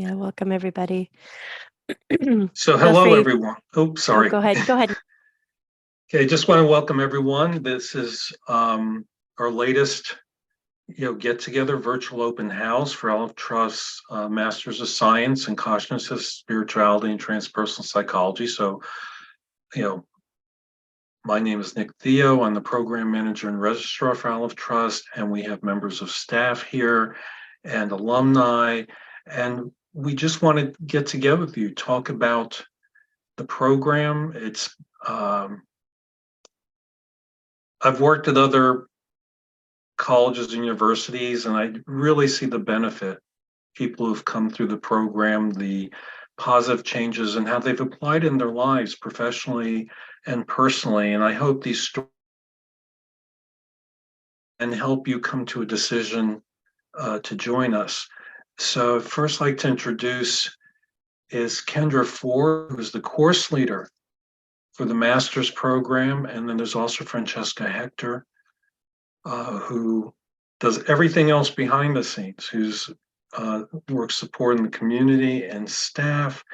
Yeah, welcome everybody. So Feel hello, free. everyone. Oh, Oh, sorry. go ahead. Go ahead. Okay, just want to welcome everyone. This is our latest, get together virtual open house for Alef Trust's Masters of Science in Consciousness, Spirituality, and Transpersonal Psychology. So, you know, my name is Nick Theo. I'm the program manager and registrar for Alef Trust, and we have members of staff here and alumni. And we just want to get together with you, talk about the program. Um, I've worked at other colleges and universities, and I really see the benefit. People who've come through the program, the positive changes, and how they've applied in their lives professionally and personally. And I hope these stories and help you come to a decision to join us. So, first, I'd like to introduce is Kendra Ford, who is the course leader for the master's program, and then there's also Francesca Hector, who does everything else behind the scenes, who's works supporting the community and staff.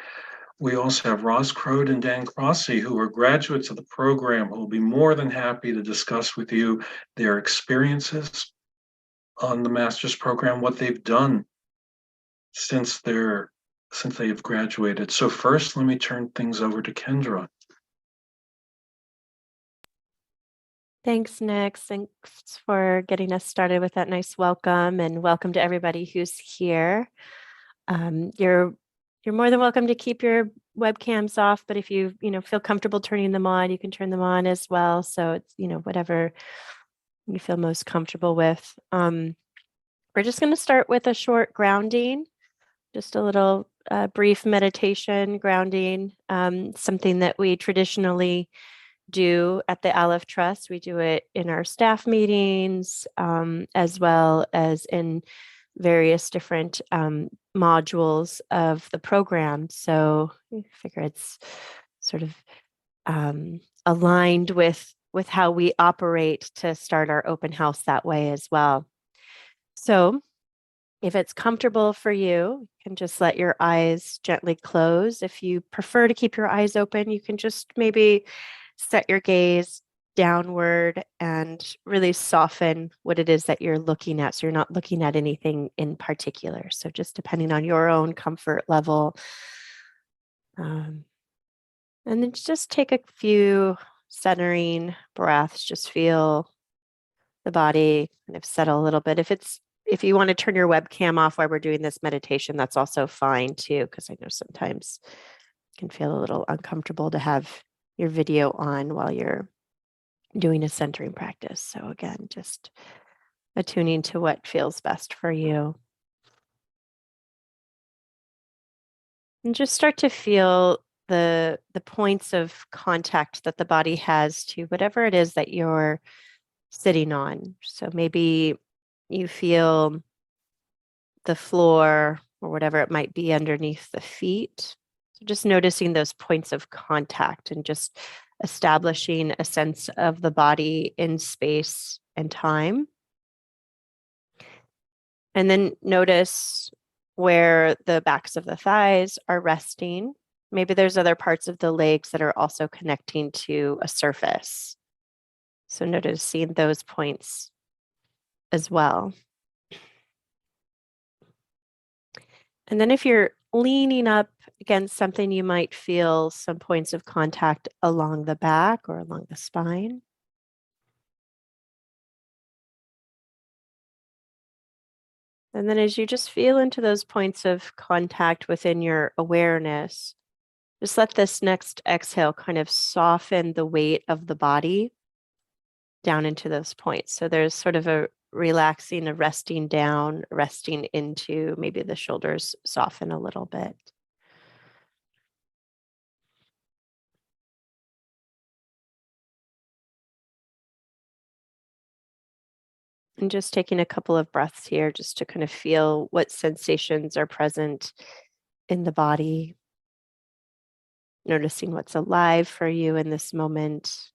We also have Roz Crode and Dan Crossy, who are graduates of the program, who will be more than happy to discuss with you their experiences on the master's program, what they've done since they have graduated. So first, let me turn things over to Kendra. Thanks, Nick. Thanks for getting us started with that nice welcome, and welcome to everybody who's here. You're more than welcome to keep your webcams off, but if you feel comfortable turning them on, you can turn them on as well. So it's whatever you feel most comfortable with. We're just going to start with a short grounding, just a little brief meditation grounding, something that we traditionally do at the Alef Trust. We do it in our staff meetings, as well as in various different modules of the program. So I figure it's sort of aligned with how we operate to start our open house that way as well. So if it's comfortable for you, you can just let your eyes gently close. If you prefer to keep your eyes open, you can just maybe set your gaze downward and really soften what it is that you're looking at. So you're not looking at anything in particular. So just depending on your own comfort level. And then just take a few centering breaths. Just feel the body kind of settle a little bit. If you want to turn your webcam off while we're doing this meditation, that's also fine too, because I know sometimes it can feel a little uncomfortable to have your video on while you're doing a centering practice. So again, just attuning to what feels best for you. And just start to feel the points of contact that the body has to whatever it is that you're sitting on. So maybe you feel the floor or whatever it might be underneath the feet. So just noticing those points of contact and just establishing a sense of the body in space and time. And then notice where the backs of the thighs are resting. Maybe there's other parts of the legs that are also connecting to a surface. So noticing those points as well. And then if you're leaning up against something, you might feel some points of contact along the back or along the spine. And then as you just feel into those points of contact within your awareness, just let this next exhale kind of soften the weight of the body down into those points. So there's sort of a relaxing, a resting down, resting into, maybe the shoulders soften a little bit. And just taking a couple of breaths here just to kind of feel what sensations are present in the body. Noticing what's alive for you in this moment.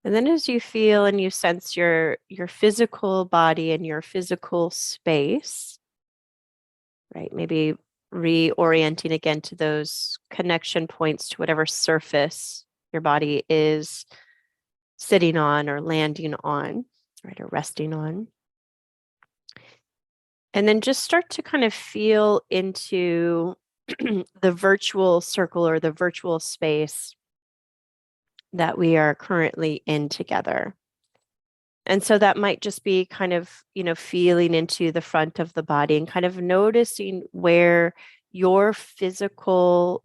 And then as you feel and you sense your physical body and your physical space, right? Maybe reorienting again to those connection points to whatever surface your body is sitting on or landing on, right? Or resting on. And then just start to kind of feel into the virtual circle or the virtual space that we are currently in together. And so that might just be kind of, feeling into the front of the body and kind of noticing where your physical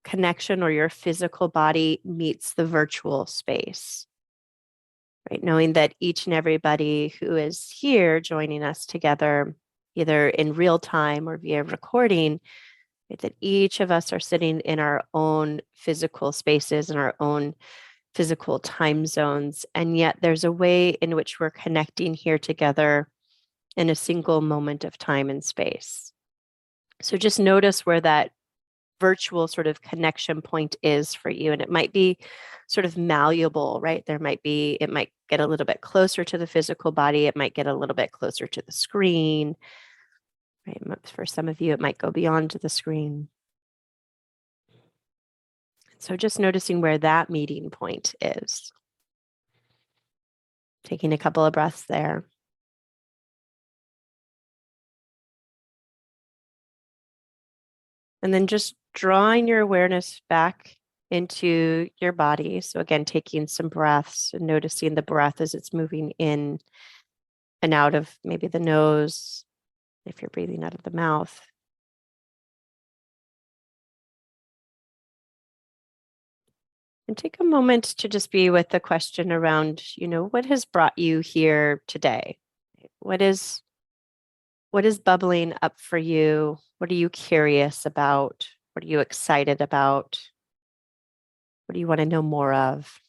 connection or your physical body meets the virtual space, right? Knowing that each and everybody who is here joining us together, either in real time or via recording, right, that each of us are sitting in our own physical spaces and our own physical time zones. And yet there's a way in which we're connecting here together in a single moment of time and space. So just notice where that virtual sort of connection point is for you. And it might be sort of malleable, right? It might get a little bit closer to the physical body. It might get a little bit closer to the screen, right? For some of you, it might go beyond the screen. So just noticing where that meeting point is. Taking a couple of breaths there. And then just drawing your awareness back into your body. So again, taking some breaths and noticing the breath as it's moving in and out of maybe the nose, if you're breathing out of the mouth. And take a moment to just be with the question around, what has brought you here today? What is bubbling up for you? What are you curious about? What are you excited about? What do you want to know more of?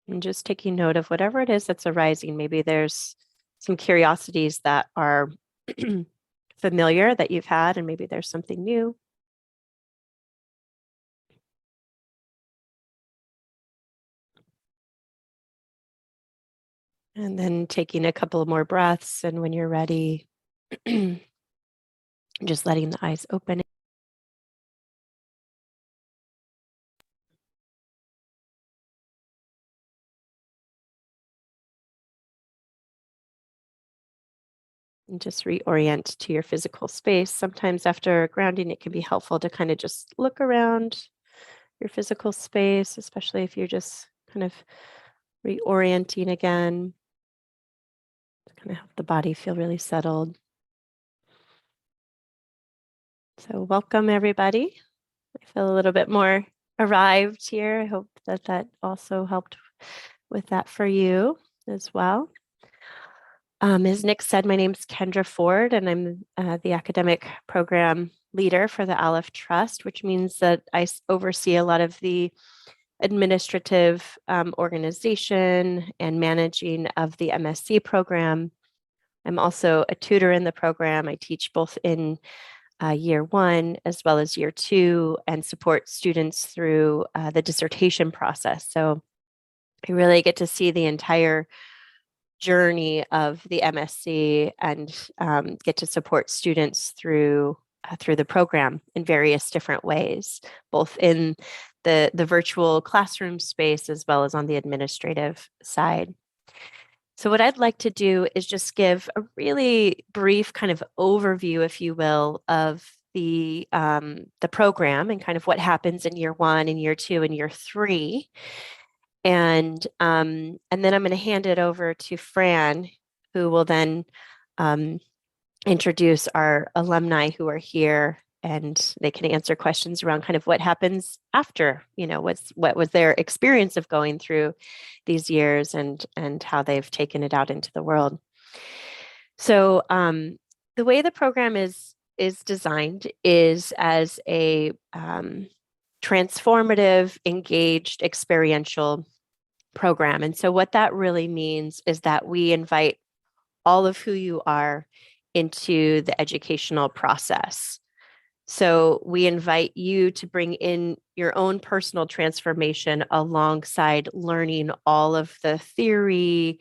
And just taking note of whatever it is that's arising. Maybe there's some curiosities that are familiar that you've had, and maybe there's something new. And then taking a couple more breaths, and when you're ready, just letting the eyes open. And just reorient to your physical space. Sometimes after grounding, it can be helpful to kind of just look around your physical space, especially if you're just kind of reorienting again. To kind of help the body feel really settled. So welcome, everybody. I feel a little bit more arrived here. I hope that also helped with that for you as well. As Nick said, my name is Kendra Ford, and I'm the academic program leader for the Alef Trust, which means that I oversee a lot of the administrative organization and managing of the MSc program. I'm also a tutor in the program. I teach both in year one as well as year two and support students through the dissertation process. So I really get to see the entire journey of the MSc and get to support students through the program in various different ways, both in the virtual classroom space as well as on the administrative side. So what I'd like to do is just give a really brief kind of overview, if you will, of the program and kind of what happens in year one and year two and year three. And then I'm going to hand it over to Fran, who will then introduce our alumni who are here, and they can answer questions around kind of what happens after, what was their experience of going through these years and how they've taken it out into the world. So the way the program is designed is as a transformative, engaged, experiential program. And so what that really means is that we invite all of who you are into the educational process. So we invite you to bring in your own personal transformation alongside learning all of the theory,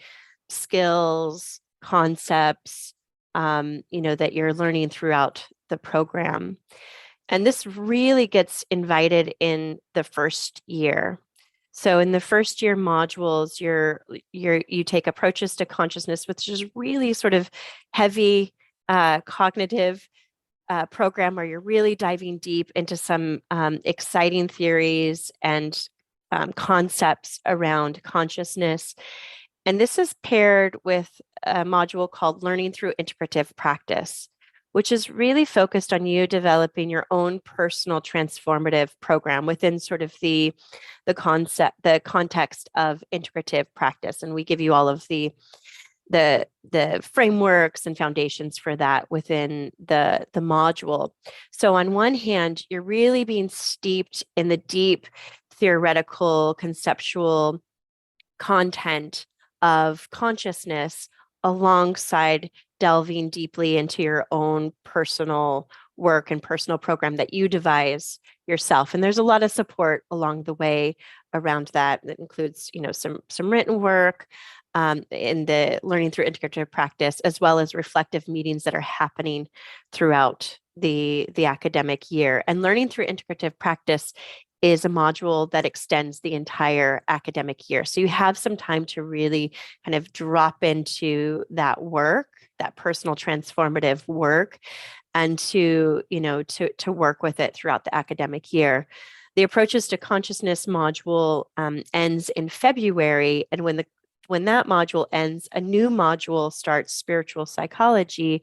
skills, concepts, that you're learning throughout the program. And this really gets invited in the first year. So in the first year modules, you take approaches to consciousness, which is really sort of heavy cognitive program where you're really diving deep into some exciting theories and concepts around consciousness. And this is paired with a module called Learning Through Integrative Practice, which is really focused on you developing your own personal transformative program within sort of the context of integrative practice. And we give you all of the frameworks and foundations for that within the module. So on one hand, you're really being steeped in the deep theoretical, conceptual content of consciousness alongside delving deeply into your own personal work and personal program that you devise yourself. And there's a lot of support along the way around that. That includes, some written work in the learning through integrative practice, as well as reflective meetings that are happening throughout the academic year. And learning through integrative practice is a module that extends the entire academic year. So you have some time to really kind of drop into that work, that personal transformative work, and to work with it throughout the academic year. The approaches to consciousness module ends in February, and when that module ends, a new module starts, spiritual psychology,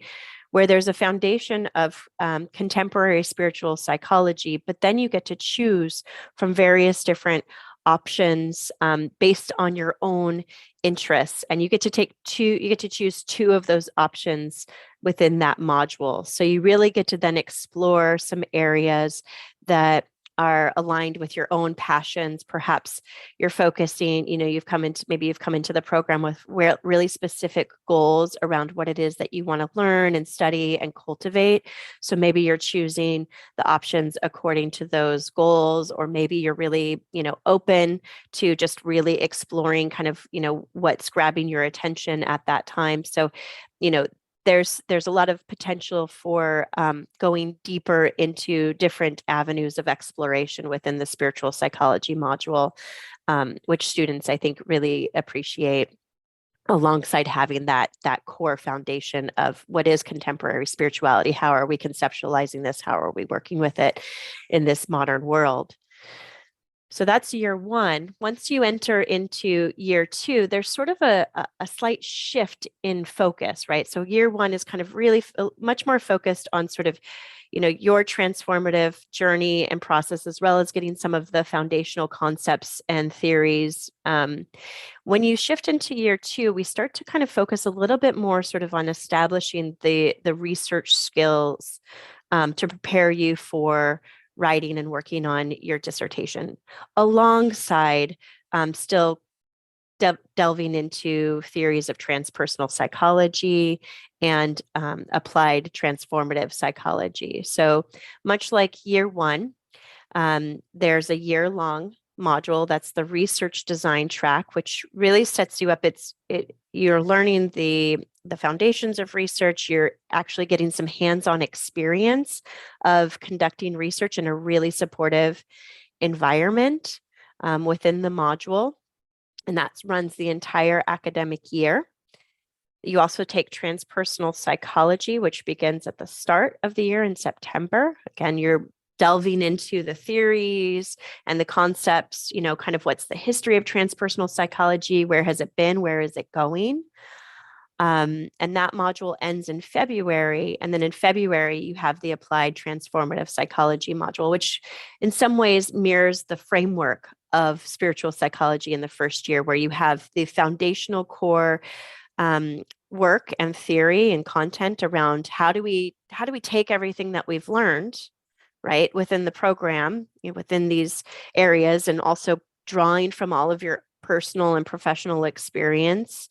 where there's a foundation of contemporary spiritual psychology, but then you get to choose from various different options based on your own interests. And you get to choose two of those options within that module. So you really get to then explore some areas that are aligned with your own passions. Perhaps you're focusing, you've come into the program with really specific goals around what it is that you want to learn and study and cultivate. So maybe you're choosing the options according to those goals, or maybe you're really, open to just really exploring kind of, what's grabbing your attention at that time. So, there's a lot of potential for going deeper into different avenues of exploration within the spiritual psychology module, which students, I think, really appreciate, alongside having that core foundation of what is contemporary spirituality. How are we conceptualizing this? How are we working with it in this modern world? So that's year one. Once you enter into year two, there's sort of a slight shift in focus, right? So year one is kind of really much more focused on sort of, your transformative journey and process, as well as getting some of the foundational concepts and theories. When you shift into year two, we start to kind of focus a little bit more sort of on establishing the research skills to prepare you for writing and working on your dissertation, alongside still delving into theories of transpersonal psychology and applied transformative psychology. So much like year one, there's a year-long module that's the research design track, which really sets you up. You're learning the foundations of research. You're actually getting some hands-on experience of conducting research in a really supportive environment within the module, and that runs the entire academic year. You also take transpersonal psychology, which begins at the start of the year in September. Again, you're delving into the theories and the concepts, kind of what's the history of transpersonal psychology, where has it been, where is it going? And that module ends in February. And then in February, you have the applied transformative psychology module, which in some ways mirrors the framework of spiritual psychology in the first year, where you have the foundational core work and theory and content around how do we take everything that we've learned, right, within the program, within these areas, and also drawing from all of your personal and professional experience,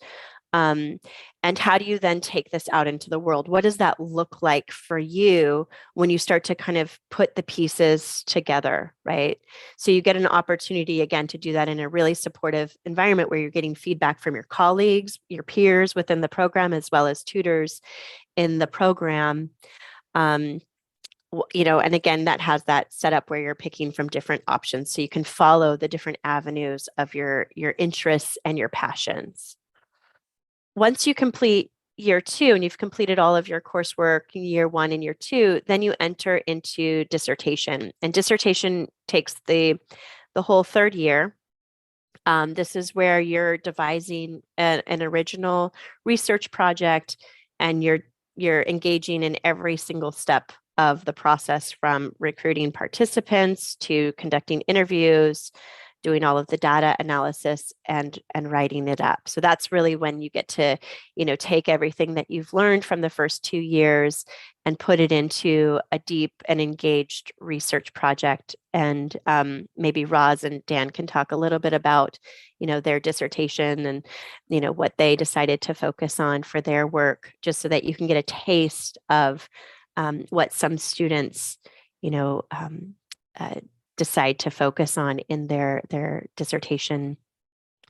And how do you then take this out into the world? What does that look like for you when you start to kind of put the pieces together, right? So you get an opportunity again to do that in a really supportive environment where you're getting feedback from your colleagues, your peers within the program, as well as tutors in the program. And again, that has that setup where you're picking from different options so you can follow the different avenues of your interests and your passions. Once you complete year 2 and you've completed all of your coursework in year 1 and year 2, then you enter into dissertation. And dissertation takes the whole 3rd year. This is where you're devising an original research project, and you're engaging in every single step of the process, from recruiting participants to conducting interviews, doing all of the data analysis and writing it up. So that's really when you get to, take everything that you've learned from the first 2 years and put it into a deep and engaged research project. And maybe Roz and Dan can talk a little bit about, their dissertation and, what they decided to focus on for their work, just so that you can get a taste of what some students, decide to focus on in their dissertation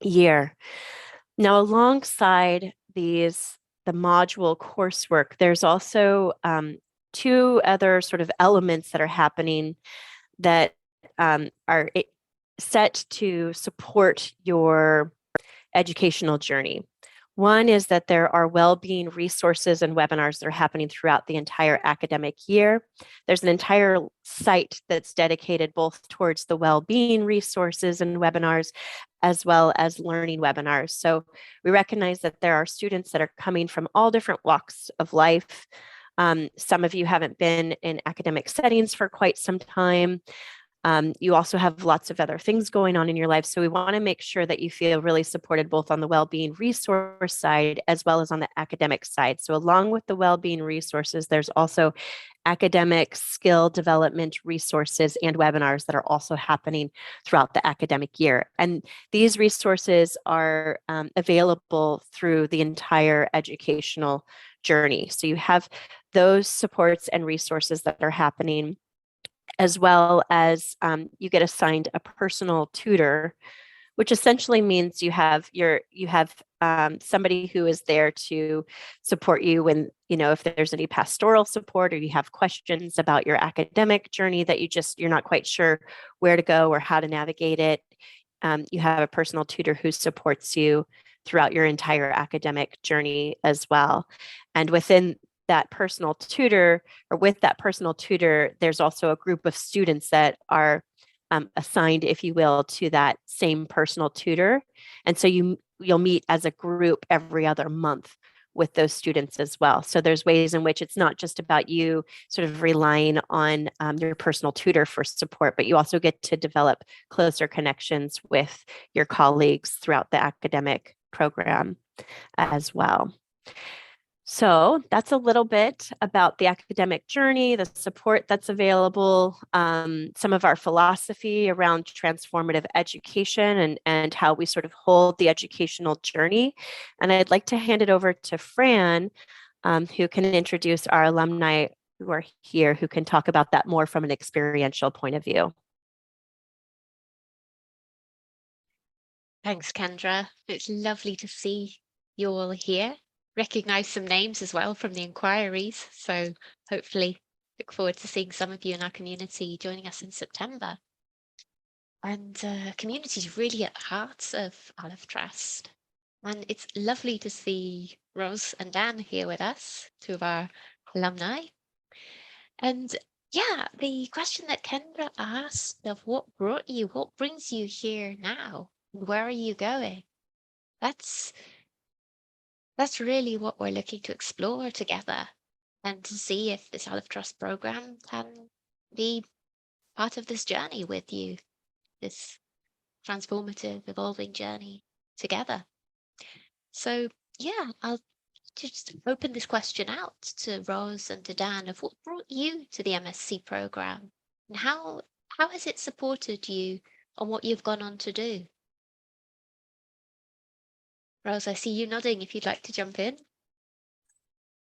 year. Now, alongside the module coursework, there's also 2 other sort of elements that are happening that are set to support your educational journey. One is that there are well-being resources and webinars that are happening throughout the entire academic year. There's an entire site that's dedicated both towards the well-being resources and webinars, as well as learning webinars. So we recognize that there are students that are coming from all different walks of life. Some of you haven't been in academic settings for quite some time. You also have lots of other things going on in your life. So we want to make sure that you feel really supported both on the well-being resource side as well as on the academic side. So along with the well-being resources, there's also academic skill development resources and webinars that are also happening throughout the academic year. And these resources are available through the entire educational journey. So you have those supports and resources that are happening, as well as you get assigned a personal tutor, which essentially means you have somebody who is there to support you when, if there's any pastoral support or you have questions about your academic journey that you're not quite sure where to go or how to navigate it. You have a personal tutor who supports you throughout your entire academic journey as well. And within that personal tutor, or with that personal tutor, there's also a group of students that are assigned, if you will, to that same personal tutor. And so you'll meet as a group every other month with those students as well. So there's ways in which it's not just about you sort of relying on your personal tutor for support, but you also get to develop closer connections with your colleagues throughout the academic program as well. So that's a little bit about the academic journey, the support that's available, some of our philosophy around transformative education and how we sort of hold the educational journey. And I'd like to hand it over to Fran, who can introduce our alumni who are here, who can talk about that more from an experiential point of view. Thanks, Kendra. It's lovely to see you all here. Recognize some names as well from the inquiries. So hopefully look forward to seeing some of you in our community joining us in September. And community is really at the heart of Alef Trust. And it's lovely to see Roz and Dan here with us, 2 of our alumni. And yeah, the question that Kendra asked of what brings you here now? Where are you going? That's really what we're looking to explore together, and to see if this Alef Trust program can be part of this journey with you, this transformative, evolving journey together. So yeah, I'll just open this question out to Roz and to Dan of what brought you to the MSc program, and how has it supported you on what you've gone on to do? Rose, I see you nodding if you'd like to jump in.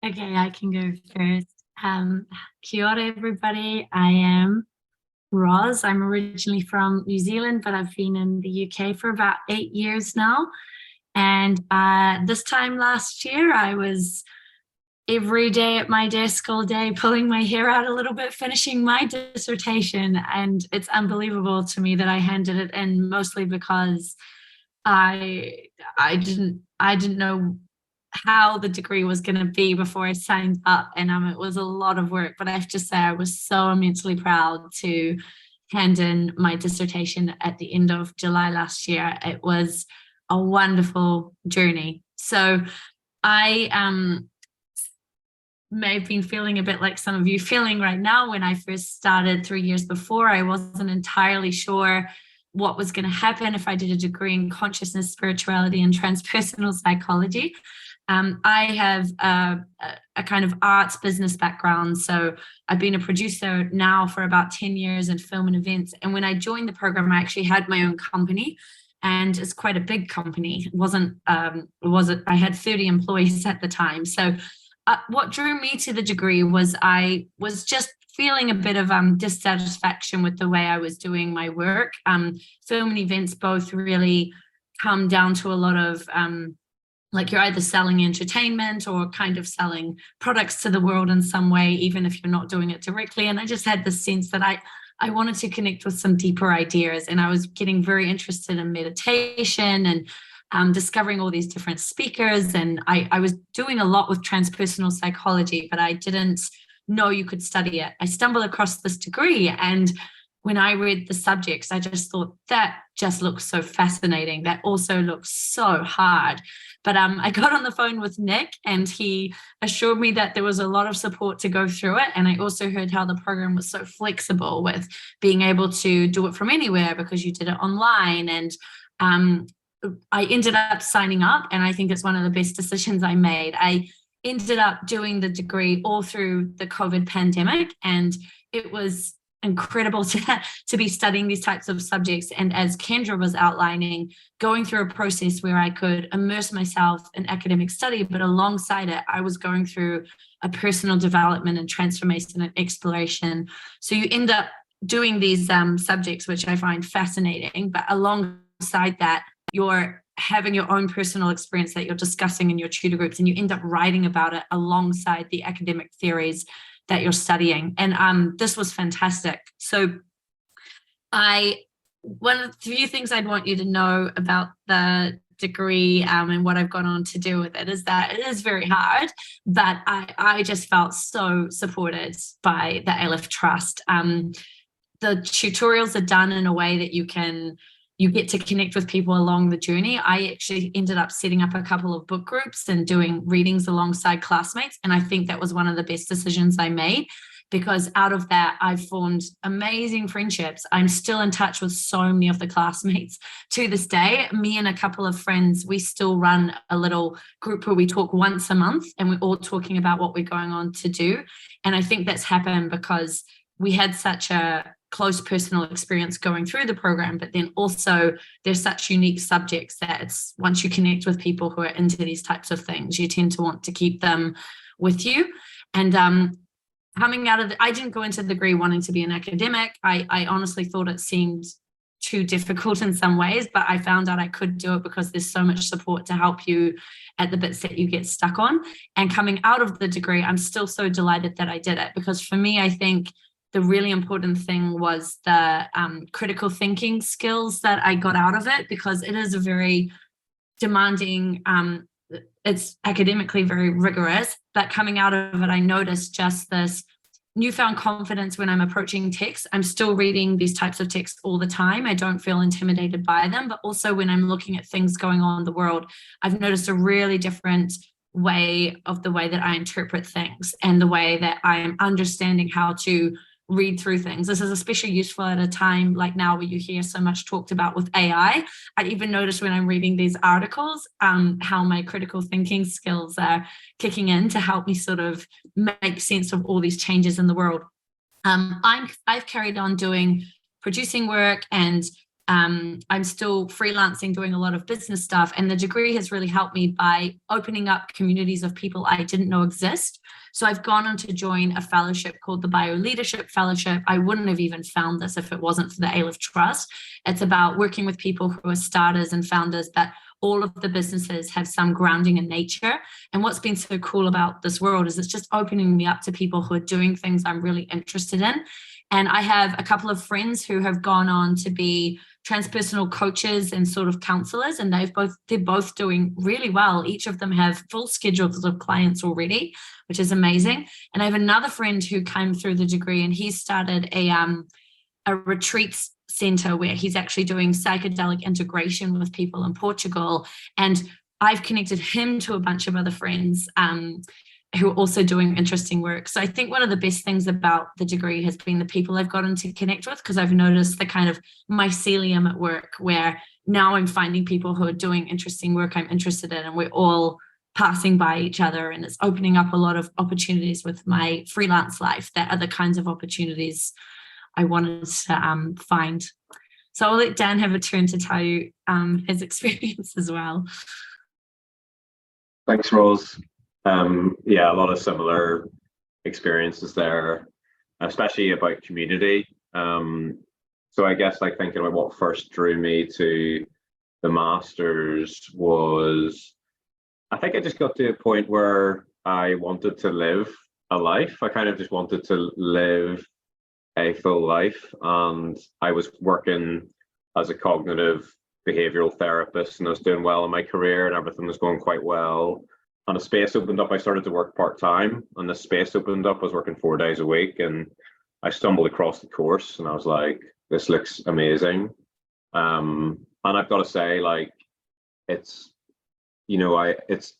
Okay, I can go first. Kia ora, everybody. I am Roz. I'm originally from New Zealand, but I've been in the UK for about 8 years now. And this time last year, I was every day at my desk all day, pulling my hair out a little bit, finishing my dissertation. And it's unbelievable to me that I handed it in, mostly because I didn't know how the degree was going to be before I signed up, and it was a lot of work. But I have to say, I was so immensely proud to hand in my dissertation at the end of July last year. It was a wonderful journey. So I may have been feeling a bit like some of you feeling right now. When I first started 3 years before, I wasn't entirely sure what was going to happen if I did a degree in consciousness, spirituality, and transpersonal psychology. I have a kind of arts business background. So I've been a producer now for about 10 years in film and events. And when I joined the program, I actually had my own company, and it's quite a big company. I had 30 employees at the time. So what drew me to the degree was I was just feeling a bit of dissatisfaction with the way I was doing my work. Film and events both really come down to a lot of like you're either selling entertainment or kind of selling products to the world in some way, even if you're not doing it directly. And I just had the sense that I wanted to connect with some deeper ideas, and I was getting very interested in meditation and discovering all these different speakers. And I was doing a lot with transpersonal psychology, but I didn't know you could study it. I stumbled across this degree, and when I read the subjects, I just thought that just looks so fascinating. That also looks so hard. But I got on the phone with Nick, and he assured me that there was a lot of support to go through it. And I also heard how the program was so flexible with being able to do it from anywhere because you did it online. And I ended up signing up, and I think it's one of the best decisions I made. I ended up doing the degree all through the COVID pandemic, and it was incredible to be studying these types of subjects. And as Kendra was outlining, going through a process where I could immerse myself in academic study, but alongside it, I was going through a personal development and transformation and exploration. So you end up doing these subjects, which I find fascinating, but alongside that, you're having your own personal experience that you're discussing in your tutor groups, and you end up writing about it alongside the academic theories that you're studying. And this was fantastic. So one of the few things I'd want you to know about the degree and what I've gone on to do with it is that it is very hard, but I just felt so supported by the Alef Trust. The tutorials are done in a way that you get to connect with people along the journey. I actually ended up setting up a couple of book groups and doing readings alongside classmates. And I think that was one of the best decisions I made, because out of that, I've formed amazing friendships. I'm still in touch with so many of the classmates to this day. Me and a couple of friends, we still run a little group where we talk once a month, and we're all talking about what we're going on to do. And I think that's happened because we had such a close personal experience going through the program, but then also there's such unique subjects that it's once you connect with people who are into these types of things, you tend to want to keep them with you. And coming out of I didn't go into the degree wanting to be an academic. I honestly thought it seemed too difficult in some ways, but I found out I could do it because there's so much support to help you at the bits that you get stuck on. And coming out of the degree, I'm still so delighted that I did it, because for me, I think the really important thing was the critical thinking skills that I got out of it, because it is a very demanding, it's academically very rigorous, but coming out of it, I noticed just this newfound confidence when I'm approaching texts. I'm still reading these types of texts all the time. I don't feel intimidated by them, but also when I'm looking at things going on in the world, I've noticed a really different way that I interpret things and the way that I am understanding how to read through things. This is especially useful at a time like now where you hear so much talked about with AI. I even noticed when I'm reading these articles, how my critical thinking skills are kicking in to help me sort of make sense of all these changes in the world. I've carried on doing producing work and I'm still freelancing, doing a lot of business stuff. And the degree has really helped me by opening up communities of people I didn't know exist. So I've gone on to join a fellowship called the Bioleadership Fellowship. I wouldn't have even found this if it wasn't for the Alef Trust. It's about working with people who are starters and founders, that all of the businesses have some grounding in nature. And what's been so cool about this world is it's just opening me up to people who are doing things I'm really interested in. And I have a couple of friends who have gone on to be transpersonal coaches and sort of counselors, and they're both doing really well. Each of them have full schedules of clients already, which is amazing. And I have another friend who came through the degree, and he started a retreats center where he's actually doing psychedelic integration with people in Portugal. And I've connected him to a bunch of other friends who are also doing interesting work. So I think one of the best things about the degree has been the people I've gotten to connect with, because I've noticed the kind of mycelium at work where now I'm finding people who are doing interesting work I'm interested in, and we're all passing by each other, and it's opening up a lot of opportunities with my freelance life that are the kinds of opportunities I wanted to find. So I'll let Dan have a turn to tell you his experience as well. Thanks, Rose. Yeah, a lot of similar experiences there, especially about community. So I guess like thinking about what first drew me to the masters was, I think I just got to a point where I wanted to live a life. I kind of just wanted to live a full life, and I was working as a cognitive behavioral therapist, and I was doing well in my career and everything was going quite well. And a space opened up. I started to work part-time, and the space opened up. I was working 4 days a week, and I stumbled across the course, and I was like, this looks amazing. And I've got to say, like, it's, it's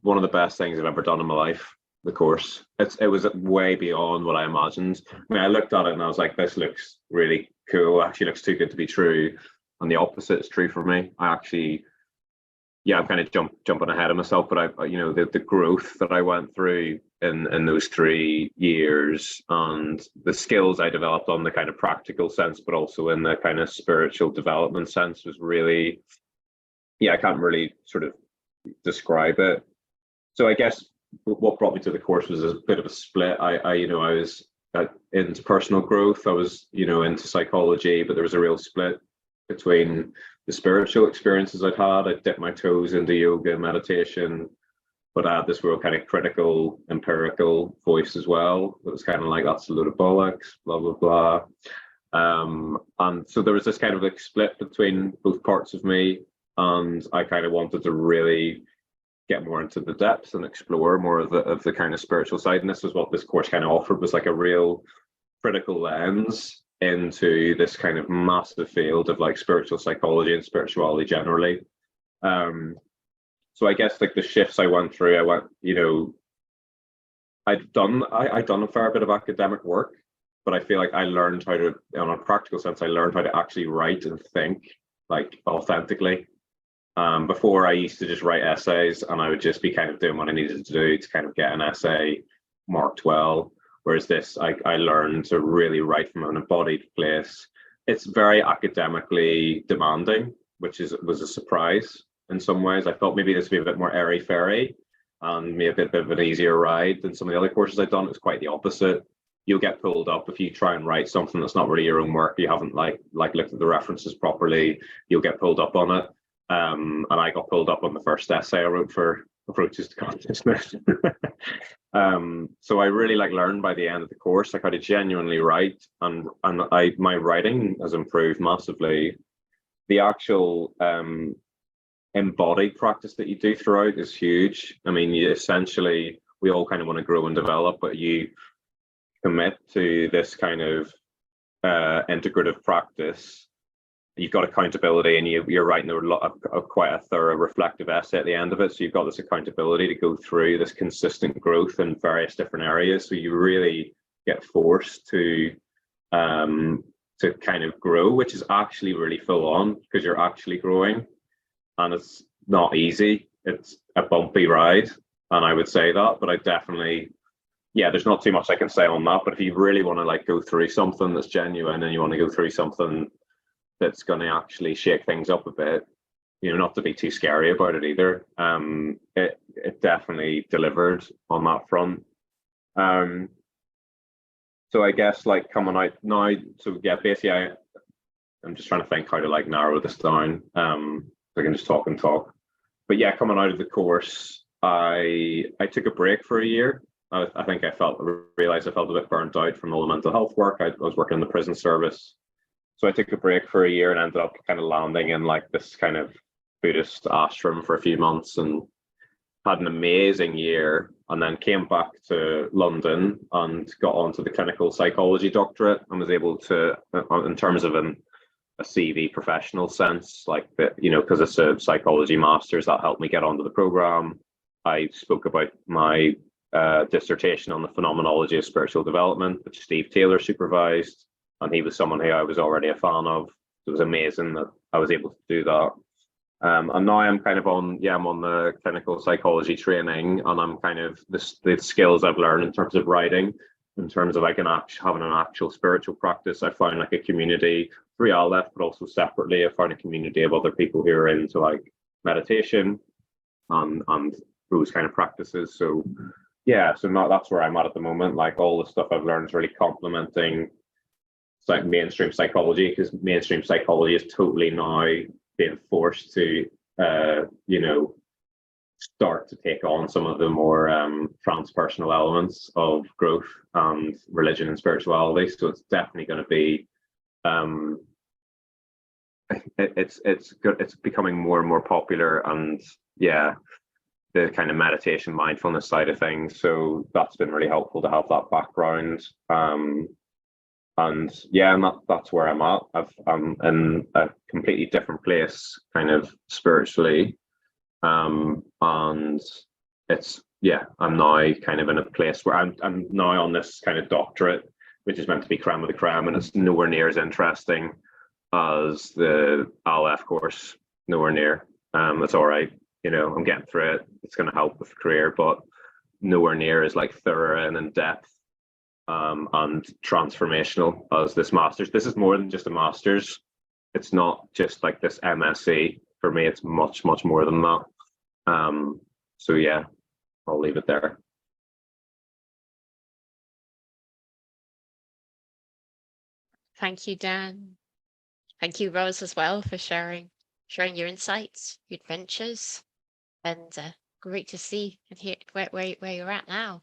one of the best things I've ever done in my life, the course. It was way beyond what I imagined. I mean, I looked at it and I was like, this looks really cool. Actually looks too good to be true. And the opposite is true for me. I'm kind of jumping ahead of myself, but the growth that I went through in those 3 years, and the skills I developed on the kind of practical sense, but also in the kind of spiritual development sense, was really, I can't really sort of describe it. So I guess what brought me to the course was a bit of a split. I was into personal growth. I was, into psychology, but there was a real split between the spiritual experiences I'd had. I dipped my toes into yoga and meditation, but I had this real kind of critical, empirical voice as well. It was kind of like, that's a load of bollocks, blah, blah, blah. And so there was this kind of like split between both parts of me, and I kind of wanted to really get more into the depths and explore more of the kind of spiritual side. And this was what this course kind of offered, was like a real critical lens into this kind of massive field of like spiritual psychology and spirituality generally. So I guess like the shifts I went through, I'd done a fair bit of academic work, but I feel like I learned how to, in a practical sense, I learned how to actually write and think like authentically. Before, I used to just write essays, and I would just be kind of doing what I needed to do to kind of get an essay marked well. Whereas this, I learned to really write from an embodied place. It's very academically demanding, which was a surprise in some ways. I thought maybe this would be a bit more airy-fairy and maybe a bit of an easier ride than some of the other courses I've done. It was quite the opposite. You'll get pulled up if you try and write something that's not really your own work. You haven't like looked at the references properly. You'll get pulled up on it. And I got pulled up on the first essay I wrote for Approaches to Consciousness. So I really learned by the end of the course how to genuinely write, and my writing has improved massively. The actual embodied practice that you do throughout is huge. I mean, we all kind of want to grow and develop, but you commit to this kind of integrative practice. You've got accountability, and you're writing quite a thorough reflective essay at the end of it. So you've got this accountability to go through this consistent growth in various different areas. So you really get forced to kind of grow, which is actually really full on, because you're actually growing, and it's not easy. It's a bumpy ride, and I would say that. But I definitely, there's not too much I can say on that. But if you really want to go through something that's genuine, and you want to go through something that's going to actually shake things up a bit, not to be too scary about it either. It definitely delivered on that front. So I guess like coming out now, so yeah, basically I'm just trying to think how to like narrow this down. I can just talk and talk. But yeah, coming out of the course, I took a break for a year. I think I realized I felt a bit burnt out from all the mental health work. I was working in the prison service. So I took a break for a year and ended up kind of landing in like this kind of Buddhist ashram for a few months and had an amazing year, and then came back to London and got onto the clinical psychology doctorate and was able to, in terms of a CV professional sense, like that, because it's a psychology master's, that helped me get onto the program. I spoke about my dissertation on the phenomenology of spiritual development, which Steve Taylor supervised, and he was someone who I was already a fan of. It was amazing that I was able to do that. And now I'm kind of I'm on the clinical psychology training, and I'm kind of the skills I've learned in terms of writing, in terms of having an actual spiritual practice. I found like a community through Alef, but also separately, I found a community of other people who are into like meditation and those kind of practices. So yeah, so now that's where I'm at the moment. Like all the stuff I've learned is really complementing like mainstream psychology, because mainstream psychology is totally now being forced to start to take on some of the more transpersonal elements of growth and religion and spirituality. So it's definitely going to be it's becoming more and more popular, and yeah, the kind of meditation mindfulness side of things. So that's been really helpful to have that background. And yeah, and that's where I'm at. I'm in a completely different place, kind of spiritually, and it's I'm now kind of in a place where I'm now on this kind of doctorate, which is meant to be creme of the creme, and it's nowhere near as interesting as the Alef course. Nowhere near. It's all right, I'm getting through it. It's going to help with the career, but nowhere near as like thorough and in depth. And transformational as this master's. This is more than just a master's. It's not just like this MSc. For me, it's much, much more than that. So yeah, I'll leave it there. Thank you, Dan. Thank you, Rose, as well, for sharing your insights, your adventures, and great to see and hear where you're at now.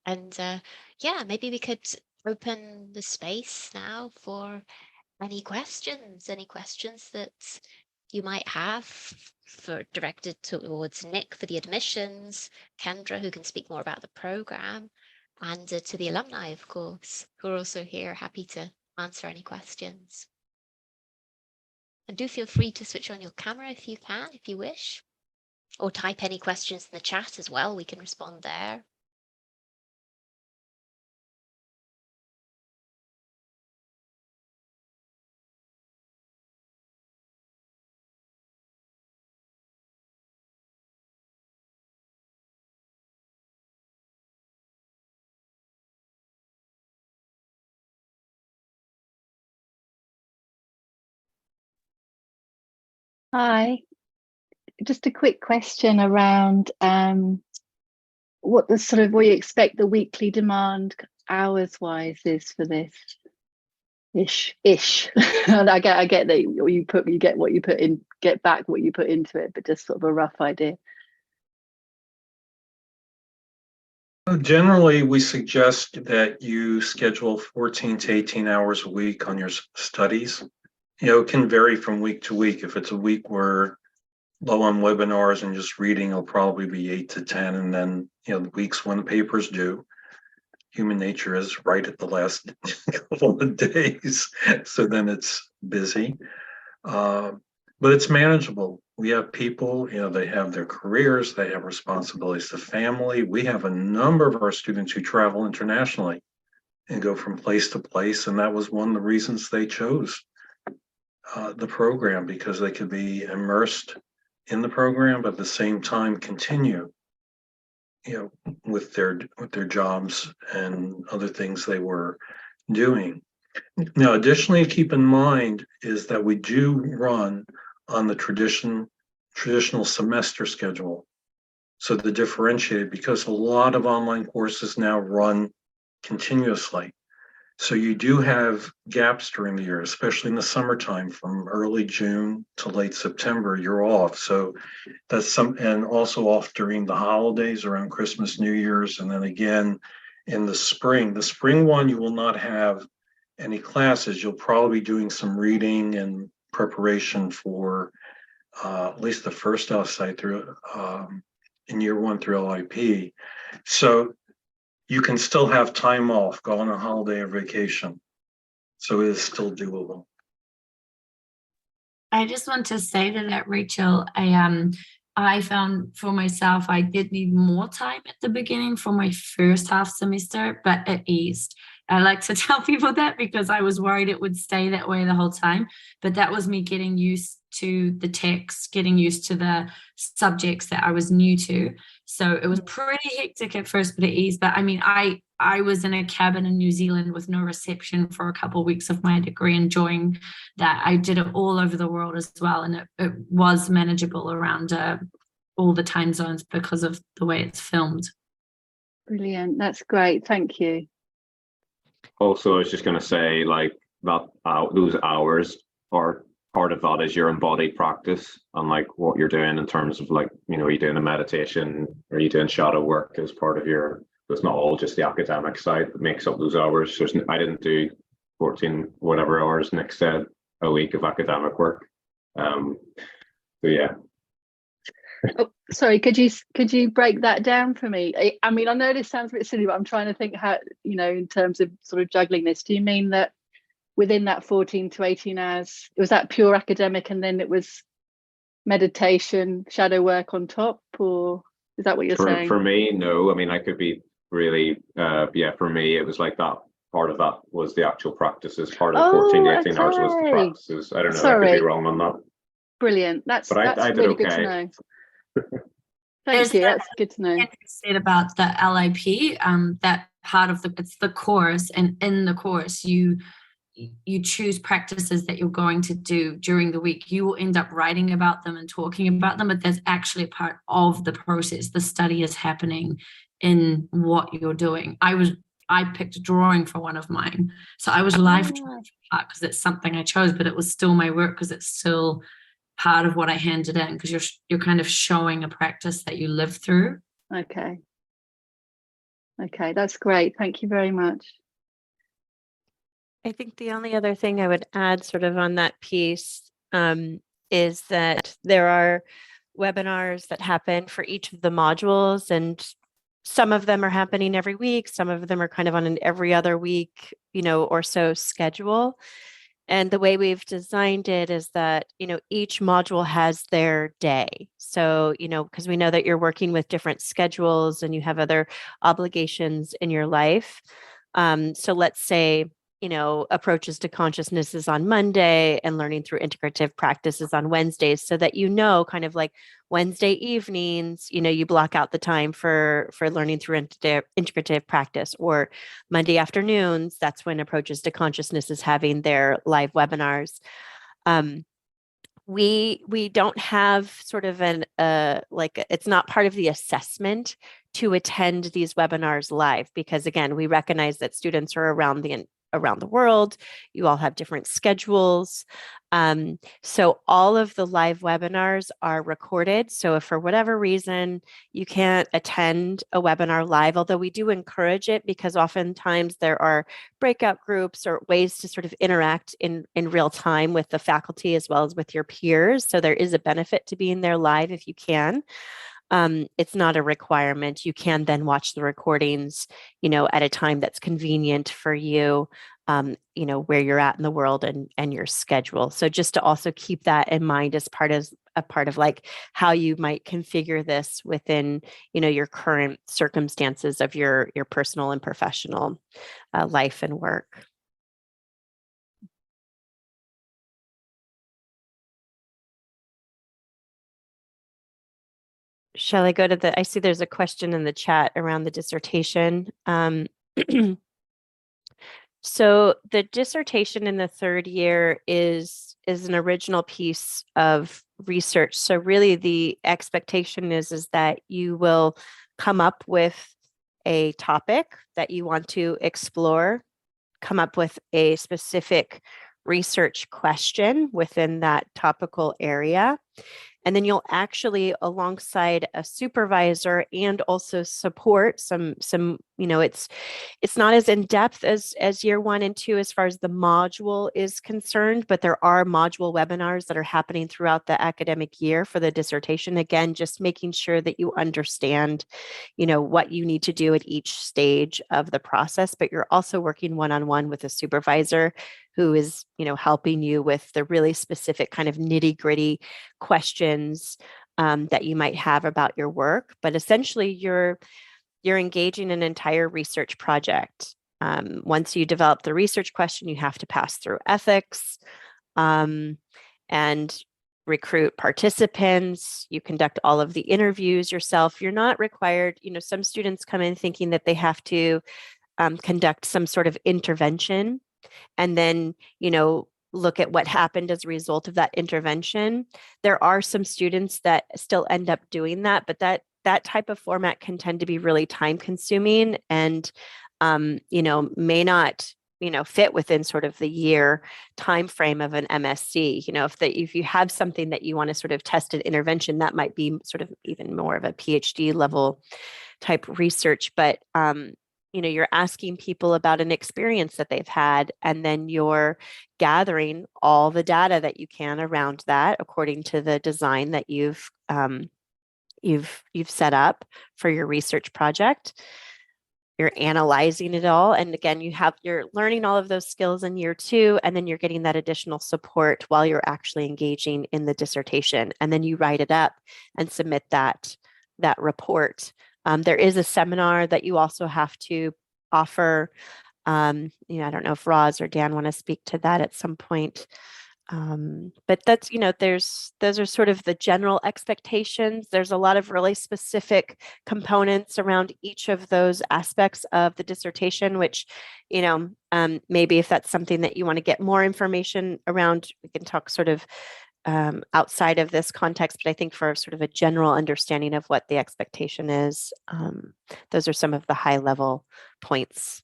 And yeah, maybe we could open the space now for any questions that you might have directed towards Nick for the admissions, Kendra, who can speak more about the program, and to the alumni, of course, who are also here, happy to answer any questions. And do feel free to switch on your camera if you can, if you wish, or type any questions in the chat as well. We can respond there. Hi, just a quick question around what you expect the weekly demand hours wise is for this ish. And I get that you get what you put in, get back what you put into it, but just sort of a rough idea. Generally, we suggest that you schedule 14 to 18 hours a week on your studies. It can vary from week to week. If it's a week where low on webinars and just reading, it'll probably be 8 to 10. And then, the weeks when the paper's due, human nature is right at the last couple of days. So then it's busy. But it's manageable. We have people, they have their careers, they have responsibilities to family. We have a number of our students who travel internationally and go from place to place. And that was one of the reasons they chose the program, because they could be immersed in the program, but at the same time continue, with their jobs and other things they were doing. Now, additionally, keep in mind is that we do run on the traditional semester schedule. So to differentiate, because a lot of online courses now run continuously. So you do have gaps during the year, especially in the summertime from early June to late September, you're off. So and also off during the holidays around Christmas, New Year's, and then again in the spring. The spring one, you will not have any classes. You'll probably be doing some reading and preparation for at least the first offsite through in year one through LIP. So you can still have time off, go on a holiday or vacation. So it is still doable. I just want to say to that, Rachel, I found for myself, I did need more time at the beginning for my first half semester, but it eased. I like to tell people that because I was worried it would stay that way the whole time. But that was me getting used to the text, getting used to the subjects that I was new to. So it was pretty hectic at first, but it eased. But I mean, I was in a cabin in New Zealand with no reception for a couple of weeks of my degree, enjoying that. I did it all over the world as well. And it was manageable around all the time zones because of the way it's filmed. Brilliant. That's great. Thank you. Also, I was just going to say, like, that those hours are part of that is your embodied practice and like what you're doing in terms of like, you know, are you doing a meditation, are you doing shadow work as part of your, it's not all just the academic side that makes up those hours. I didn't do 14 whatever hours Nick said a week of academic work. So yeah. Oh, sorry, could you break that down for me? I mean, I know this sounds a bit silly, but I'm trying to think how, you know, in terms of sort of juggling this. Do you mean that within that 14 to 18 hours, was that pure academic and then it was meditation, shadow work on top, or is that what you're saying? For me, no. I mean, I could be really, for me, it was like that. Part of that was the actual practices. Part of the 14 to 18 hours was the practices. I don't know. Sorry. I could be wrong on that. Brilliant. That's I did really okay. good to know. Thank you. That's good to know. Said about the LIP, that part of it's the course, and in the course you choose practices that you're going to do during the week. You will end up writing about them and talking about them, but there's actually a part of the process. The study is happening in what you're doing. I picked drawing for one of mine, so I was live drawing because it's something I chose, but it was still my work because it's still part of what I handed in, because you're kind of showing a practice that you live through. Okay, that's great. Thank you very much. I think the only other thing I would add sort of on that piece is that there are webinars that happen for each of the modules, and some of them are happening every week. Some of them are kind of on an every other week, you know, or so schedule. And the way we've designed it is that, you know, each module has their day. So, you know, because we know that you're working with different schedules and you have other obligations in your life. So let's say, you know, approaches to consciousness is on Monday and learning through integrative practices on Wednesdays, so that, you know, kind of like Wednesday evenings, you know, you block out the time for learning through integrative practice, or Monday afternoons, that's when approaches to consciousness is having their live webinars. We don't have sort of it's not part of the assessment to attend these webinars live, because again, we recognize that students are around the world. You all have different schedules. So all of the live webinars are recorded. So if for whatever reason you can't attend a webinar live, although we do encourage it, because oftentimes there are breakout groups or ways to sort of interact in real time with the faculty as well as with your peers. So there is a benefit to being there live if you can. It's not a requirement. You can then watch the recordings, you know, at a time that's convenient for you, you know, where you're at in the world and your schedule. So just to also keep that in mind as part of like how you might configure this within, you know, your current circumstances of your personal and professional life and work. Shall I go to I see there's a question in the chat around the dissertation. So the dissertation in the third year is an original piece of research. So really the expectation is that you will come up with a topic that you want to explore, come up with a specific research question within that topical area. And then you'll actually, alongside a supervisor and also support some, it's not as in depth as year 1 and 2 as far as the module is concerned, but there are module webinars that are happening throughout the academic year for the dissertation. Again, just making sure that you understand, what you need to do at each stage of the process, but you're also working one-on-one with a supervisor who is, helping you with the really specific kind of nitty-gritty questions that you might have about your work. But essentially, you're engaging an entire research project. Once you develop the research question, you have to pass through ethics and recruit participants. You conduct all of the interviews yourself. You're not required, some students come in thinking that they have to conduct some sort of intervention and then, look at what happened as a result of that intervention. There are some students that still end up doing that, but that type of format can tend to be really time consuming and, may not, fit within sort of the year time frame of an MSc. If you have something that you want to sort of test an intervention, that might be sort of even more of a PhD level type research. But you're asking people about an experience that they've had, and then you're gathering all the data that you can around that according to the design that you've set up for your research project. You're analyzing it all, and again, you're learning all of those skills in year 2, and then you're getting that additional support while you're actually engaging in the dissertation, and then you write it up and submit that report. There is a seminar that you also have to offer. I don't know if Roz or Dan want to speak to that at some point. But that's, those are sort of the general expectations. There's a lot of really specific components around each of those aspects of the dissertation, which, maybe if that's something that you want to get more information around, we can talk sort of outside of this context, but I think for sort of a general understanding of what the expectation is, those are some of the high level points.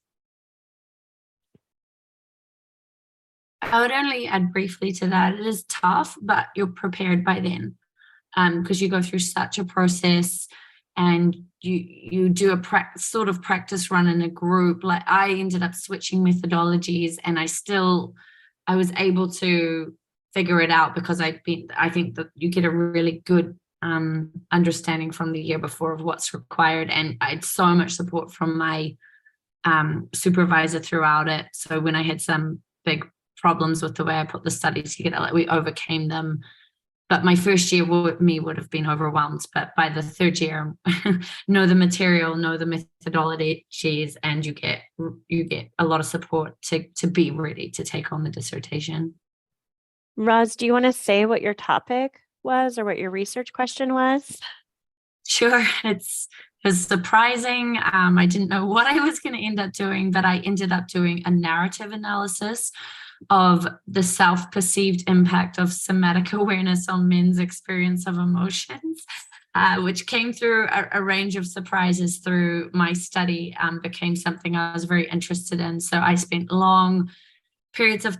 I would only add briefly to that. It is tough, but you're prepared by then because you go through such a process and you do a sort of practice run in a group. Like I ended up switching methodologies and I was able to figure it out because I think that you get a really good understanding from the year before of what's required. And I had so much support from my supervisor throughout it. So when I had some big problems with the way I put the studies together, like we overcame them. But my first year would have been overwhelmed. But by the third year, know the material, know the methodologies, and you get a lot of support to be ready to take on the dissertation. Roz, do you want to say what your topic was or what your research question was? Sure. It was surprising. I didn't know what I was going to end up doing, but I ended up doing a narrative analysis of the self-perceived impact of somatic awareness on men's experience of emotions, which came through a range of surprises through my study, became something I was very interested in. So I spent long periods of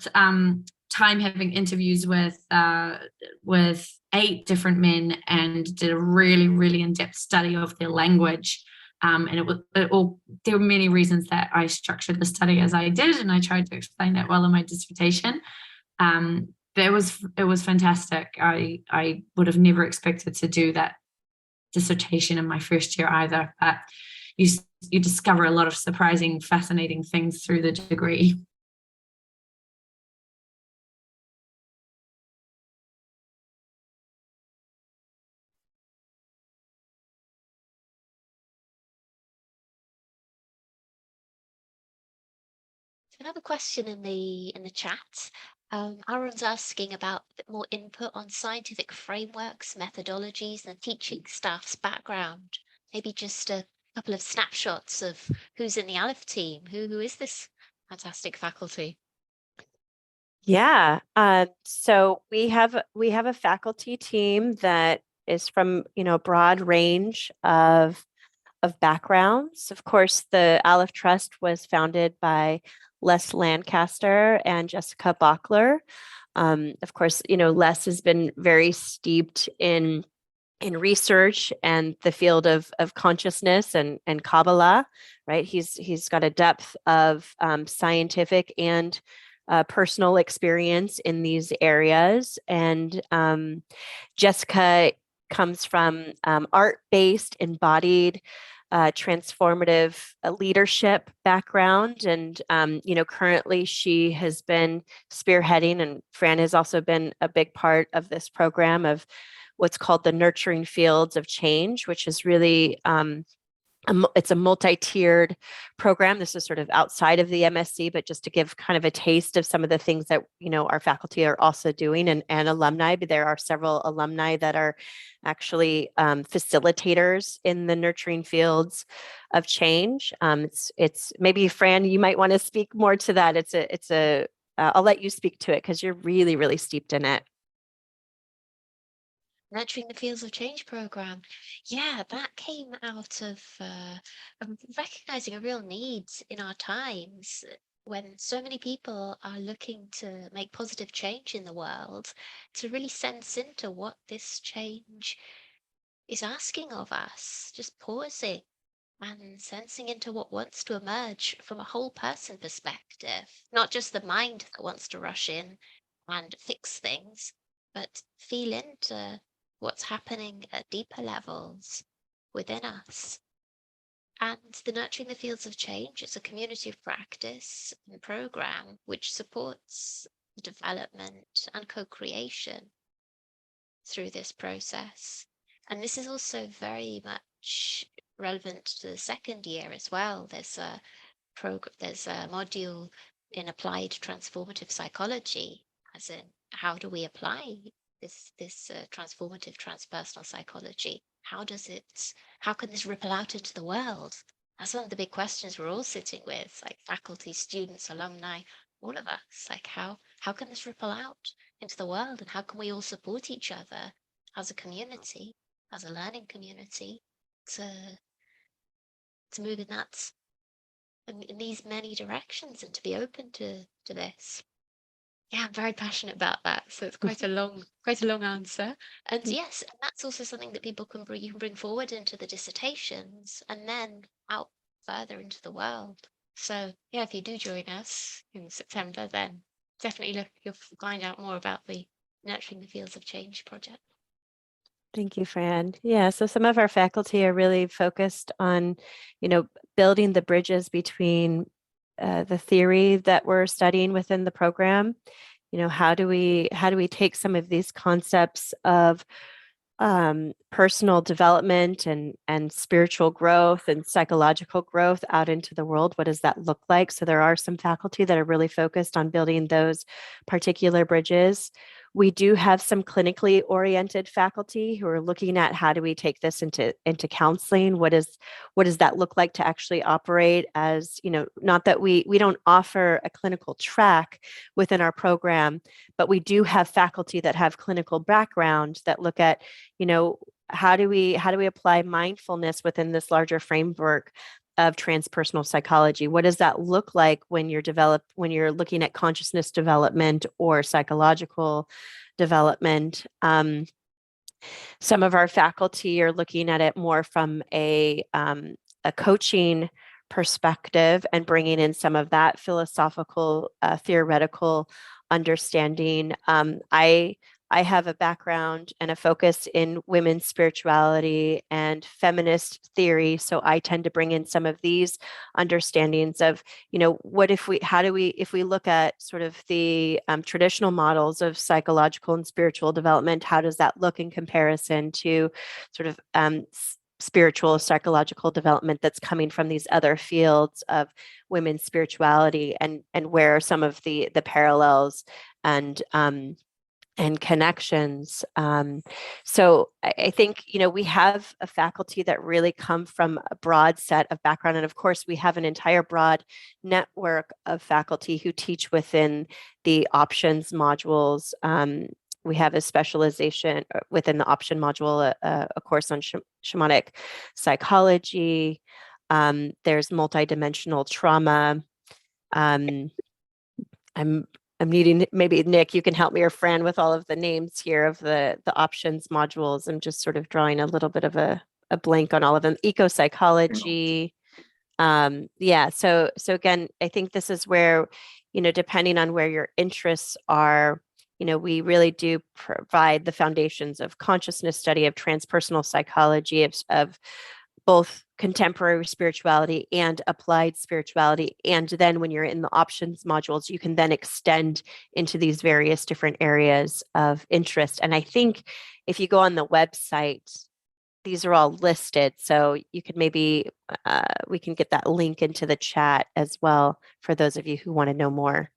time having interviews with 8 different men and did a really, really in-depth study of their language. And there were many reasons that I structured the study as I did, and I tried to explain that well in my dissertation. But it was fantastic. I would have never expected to do that dissertation in my first year either. But you discover a lot of surprising, fascinating things through the degree. Another question in the chat. Aaron's asking about a bit more input on scientific frameworks, methodologies, and teaching staff's background. Maybe just a couple of snapshots of who's in the Alef team. Who is this fantastic faculty. Yeah. So we have a faculty team that is from, a broad range of backgrounds. Of course, the Alef Trust was founded by Les Lancaster and Jessica Bachler. Of course, Les has been very steeped in research and the field of consciousness and Kabbalah, right? He's got a depth of scientific and personal experience in these areas. And Jessica comes from art-based, embodied, transformative leadership background. And, currently she has been spearheading, and Fran has also been a big part of this program of what's called the Nurturing Fields of Change, which is really it's a multi-tiered program. This is sort of outside of the MSc, but just to give kind of a taste of some of the things that our faculty are also doing, and alumni. But there are several alumni that are actually facilitators in the Nurturing Fields of Change. It's maybe Fran, you might want to speak more to that. I'll let you speak to it because you're really, really steeped in it. Nurturing the Fields of Change program. Yeah, that came out of recognizing a real need in our times when so many people are looking to make positive change in the world, to really sense into what this change is asking of us, just pausing and sensing into what wants to emerge from a whole person perspective, not just the mind that wants to rush in and fix things, but feel into what's happening at deeper levels within us. And the Nurturing the Fields of Change is a community of practice and program which supports the development and co-creation through this process. And this is also very much relevant to the second year as well. There's a module in applied transformative psychology, as in how do we apply this transformative transpersonal psychology? How can this ripple out into the world? That's one of the big questions we're all sitting with, like faculty, students, alumni, all of us. Like how can this ripple out into the world, and how can we all support each other as a community, as a learning community, to move in these many directions, and to be open to this. Yeah, I'm very passionate about that. So it's quite a long answer. And yes, and that's also something that you can bring forward into the dissertations and then out further into the world. So yeah, if you do join us in September, then definitely you'll find out more about the Nurturing the Fields of Change project. Thank you, Fran. Yeah, so some of our faculty are really focused on, building the bridges between the theory that we're studying within the program. How do we take some of these concepts of personal development and spiritual growth and psychological growth out into the world? What does that look like? So there are some faculty that are really focused on building those particular bridges. We do have some clinically oriented faculty who are looking at how do we take this into counseling? What does that look like to actually operate as, not that we don't offer a clinical track within our program, but we do have faculty that have clinical background that look at, how do we apply mindfulness within this larger framework of transpersonal psychology? What does that look like when you're looking at consciousness development or psychological development? Some of our faculty are looking at it more from a coaching perspective and bringing in some of that philosophical, theoretical understanding. I have a background and a focus in women's spirituality and feminist theory. So I tend to bring in some of these understandings of, if we look at sort of the traditional models of psychological and spiritual development, how does that look in comparison to sort of spiritual psychological development that's coming from these other fields of women's spirituality, and where are some of the parallels and and connections. So I think, we have a faculty that really come from a broad set of background. And of course, we have an entire broad network of faculty who teach within the options modules. We have a specialization within the option module, a course on shamanic psychology. There's multidimensional trauma. I'm needing, maybe Nick, you can help me, or Fran, with all of the names here of the options modules. I'm just sort of drawing a little bit of a blank on all of them. Eco psychology. Yeah. So again, I think this is where, depending on where your interests are, we really do provide the foundations of consciousness study, of transpersonal psychology, of both contemporary spirituality and applied spirituality. And then when you're in the options modules, you can then extend into these various different areas of interest. And I think if you go on the website, these are all listed. So you could maybe, we can get that link into the chat as well for those of you who want to know more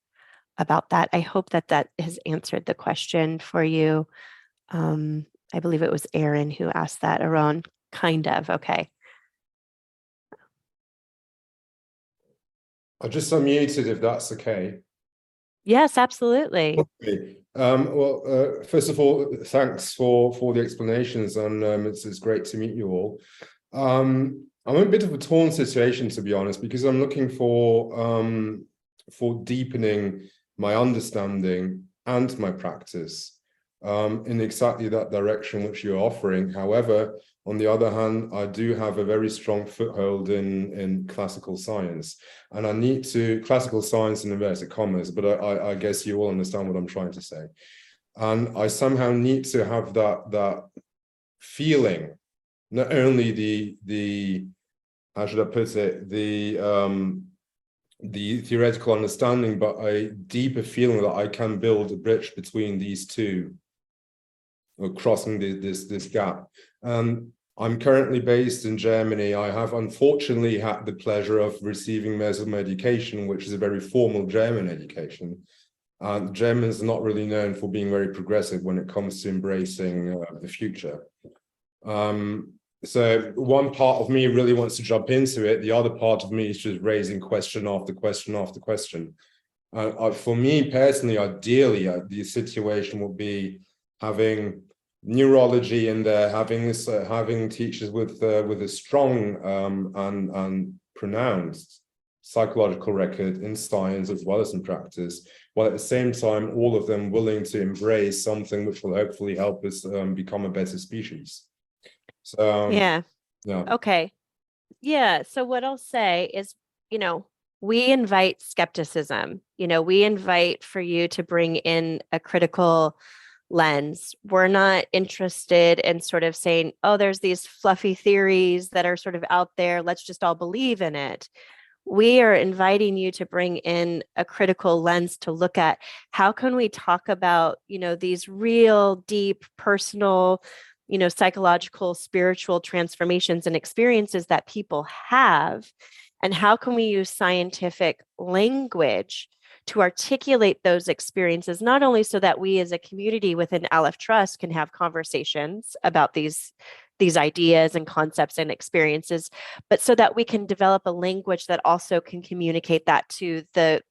about that. I hope that has answered the question for you. I believe it was Aaron who asked that, Aaron. Kind of. Okay. I'll just unmute it if that's okay. Yes, absolutely. Okay. Well, first of all, thanks for the explanations, and it's great to meet you all. I'm in a bit of a torn situation, to be honest, because I'm looking for deepening my understanding and my practice in exactly that direction which you're offering. However, on the other hand, I do have a very strong foothold in classical science, and I need to, classical science in inverted commas, but I guess you all understand what I'm trying to say. And I somehow need to have that feeling, not only the how should I put it, the theoretical understanding, but a deeper feeling that I can build a bridge between these two, or crossing this gap. I'm currently based in Germany. I have unfortunately had the pleasure of receiving Mesum education, which is a very formal German education. Germans are not really known for being very progressive when it comes to embracing the future. So one part of me really wants to jump into it. The other part of me is just raising question after question after question. For me personally, ideally, the situation would be having neurology in there, having teachers with a strong and pronounced psychological record in science as well as in practice, while at the same time all of them willing to embrace something which will hopefully help us become a better species. So Yeah. yeah. Okay. Yeah. So what I'll say is, we invite skepticism. We invite for you to bring in a critical lens. We're not interested in sort of saying, oh, there's these fluffy theories that are sort of out there, let's just all believe in it. We are inviting you to bring in a critical lens to look at how can we talk about, these real deep personal, psychological, spiritual transformations and experiences that people have, and how can we use scientific language to articulate those experiences, not only so that we as a community within Alef Trust can have conversations about these ideas and concepts and experiences, but so that we can develop a language that also can communicate that to the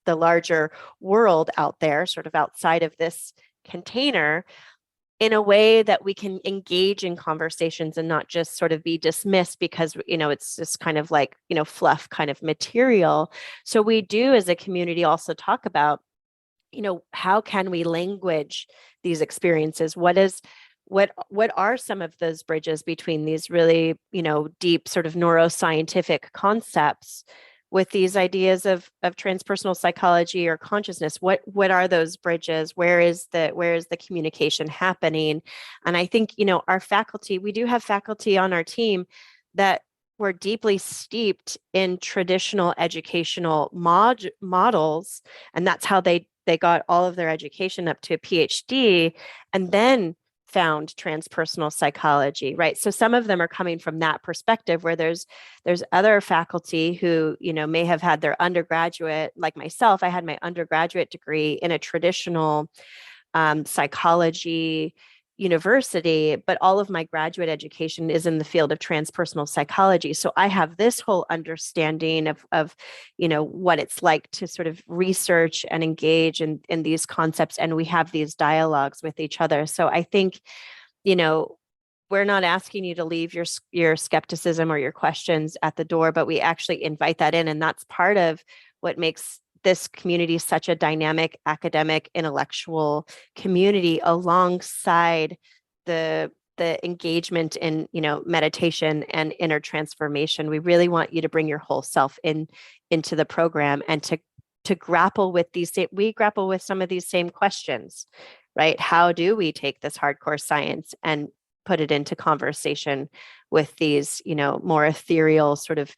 larger world out there, sort of outside of this container, in a way that we can engage in conversations and not just sort of be dismissed because, it's just kind of like, fluff kind of material. So we do as a community also talk about, how can we language these experiences? What are some of those bridges between these really, deep sort of neuroscientific concepts with these ideas of transpersonal psychology or consciousness? What are those bridges? Where is the communication happening? And I think, our faculty, we do have faculty on our team that were deeply steeped in traditional educational models, and that's how they got all of their education up to a PhD, and then found transpersonal psychology, right? So some of them are coming from that perspective, where there's other faculty who, may have had their undergraduate, like myself, I had my undergraduate degree in a traditional psychology university, but all of my graduate education is in the field of transpersonal psychology. So I have this whole understanding of what it's like to sort of research and engage in these concepts. And we have these dialogues with each other. So I think, we're not asking you to leave your skepticism or your questions at the door, but we actually invite that in. And that's part of what makes this community such a dynamic academic intellectual community, alongside the engagement in meditation and inner transformation. We really want you to bring your whole self into the program, and to grapple with we grapple with some of these same questions, right? How do we take this hardcore science and put it into conversation with these, more ethereal sort of,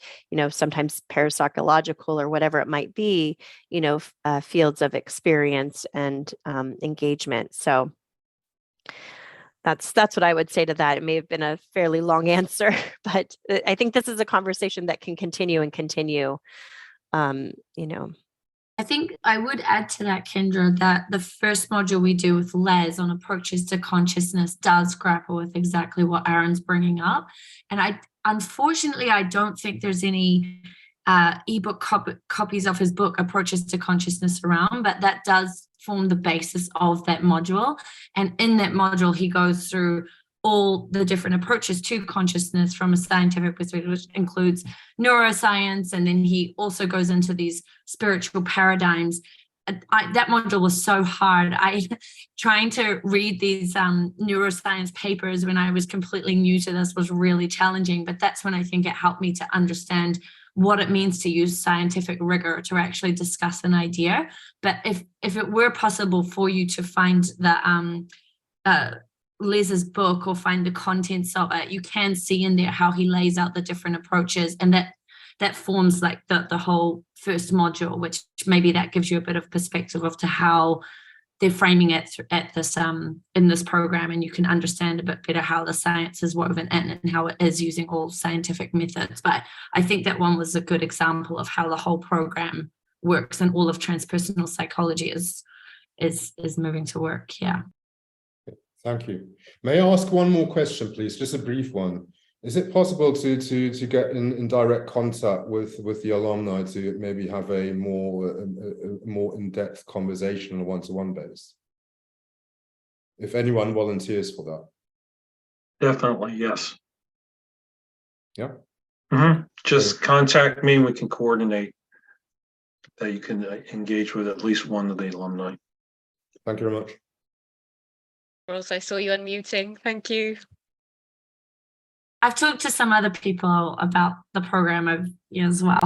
sometimes parapsychological or whatever it might be, fields of experience and engagement. So that's what I would say to that. It may have been a fairly long answer, but I think this is a conversation that can continue and continue. I think I would add to that, Kendra, that the first module we do with Les on approaches to consciousness does grapple with exactly what Aaron's bringing up. And unfortunately, I don't think there's any ebook copies of his book, Approaches to Consciousness, around, but that does form the basis of that module. And in that module, he goes through all the different approaches to consciousness from a scientific perspective, which includes neuroscience. And then he also goes into these spiritual paradigms. That module was so hard. Trying to read these neuroscience papers when I was completely new to this was really challenging, but that's when I think it helped me to understand what it means to use scientific rigor to actually discuss an idea. But if it were possible for you to find the Les's book or find the contents of it, you can see in there how he lays out the different approaches, and that forms like the whole first module, which maybe that gives you a bit of perspective of to how they're framing it at this in this program, and you can understand a bit better how the science is woven in and how it is using all scientific methods. But I think that one was a good example of how the whole program works, and all of transpersonal psychology is moving to work. Yeah. Thank you. May I ask one more question, please? Just a brief one. Is it possible to get in direct contact with the alumni to maybe have a more in-depth conversation on a one-to-one basis? If anyone volunteers for that. Definitely, yes. Yeah. Just contact me. We can coordinate that you can engage with at least one of the alumni. Thank you very much. Rose, I saw you unmuting. Thank you. I've talked to some other people about the program as well.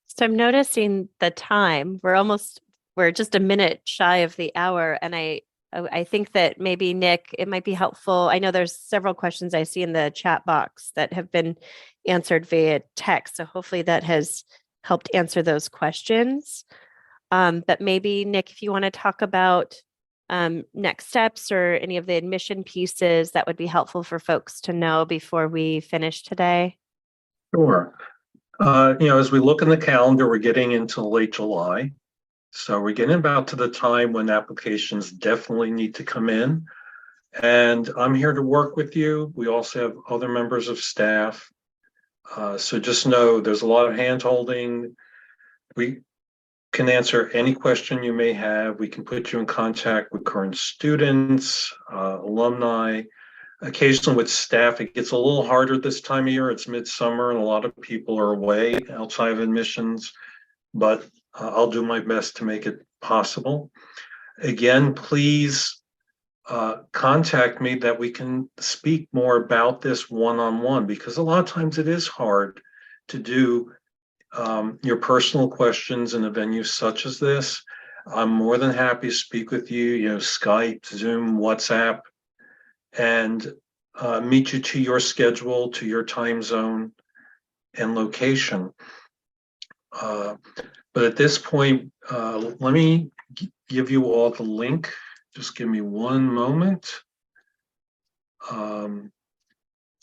So I'm noticing the time. We're just a minute shy of the hour. And I think that maybe, Nick, it might be helpful. I know there's several questions I see in the chat box that have been answered via text. So hopefully that has helped answer those questions. But maybe, Nick, if you want to talk about next steps or any of the admission pieces, that would be helpful for folks to know before we finish today. Sure. As we look in the calendar, we're getting into late July. So we're getting about to the time when applications definitely need to come in. And I'm here to work with you. We also have other members of staff. So just know there's a lot of hand-holding. We can answer any question you may have. We can put you in contact with current students, alumni, occasionally with staff. It gets a little harder this time of year. It's midsummer and a lot of people are away outside of admissions, but I'll do my best to make it possible. Again, please contact me that we can speak more about this one-on-one, because a lot of times it is hard to do your personal questions in a venue such as this. I'm more than happy to speak with you, Skype, Zoom, WhatsApp, and meet you to your schedule, to your time zone and location. But at this point, let me give you all the link. Just give me one moment for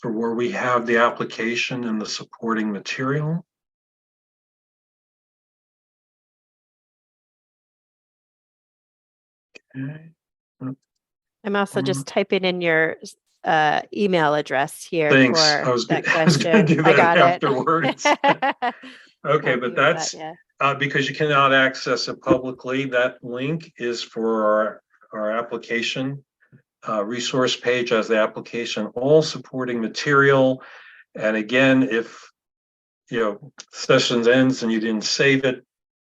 where we have the application and the supporting material. Okay. I'm also just typing in your email address here Thanks. for I was that I was gonna question. do I that got it. afterwards. Okay, Help but you with that, that's yeah. because you cannot access it publicly. That link is for our application resource page as the application, all supporting material. And again, if sessions ends and you didn't save it,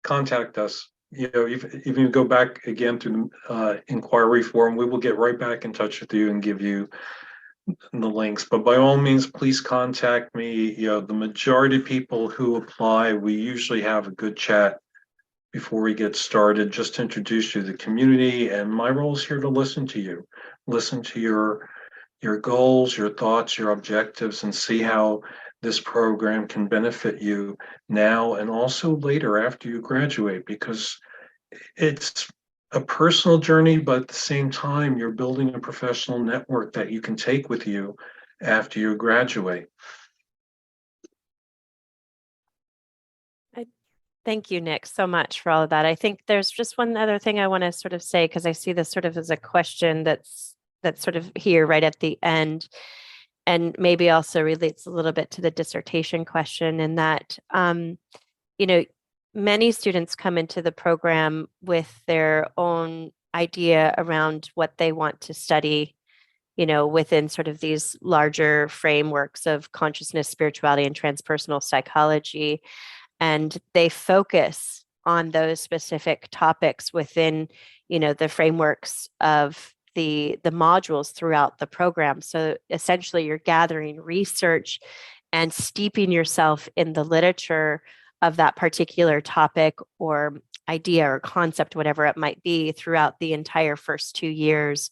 contact us. Even go back again through the inquiry form, we will get right back in touch with you and give you the links. But by all means, please contact me. The majority of people who apply, we usually have a good chat before we get started, just to introduce you to the community. And my role is here to listen to you, listen to your goals, your thoughts, your objectives, and see how this program can benefit you now and also later after you graduate, because it's a personal journey, but at the same time, you're building a professional network that you can take with you after you graduate. Thank you, Nick, so much for all of that. I think there's just one other thing I want to sort of say, because I see this sort of as a question that's sort of here right at the end, and maybe also relates a little bit to the dissertation question, in that, many students come into the program with their own idea around what they want to study, within sort of these larger frameworks of consciousness, spirituality, and transpersonal psychology. And they focus on those specific topics within, the frameworks of the modules throughout the program. So essentially, you're gathering research and steeping yourself in the literature of that particular topic or idea or concept, whatever it might be, throughout the entire first 2 years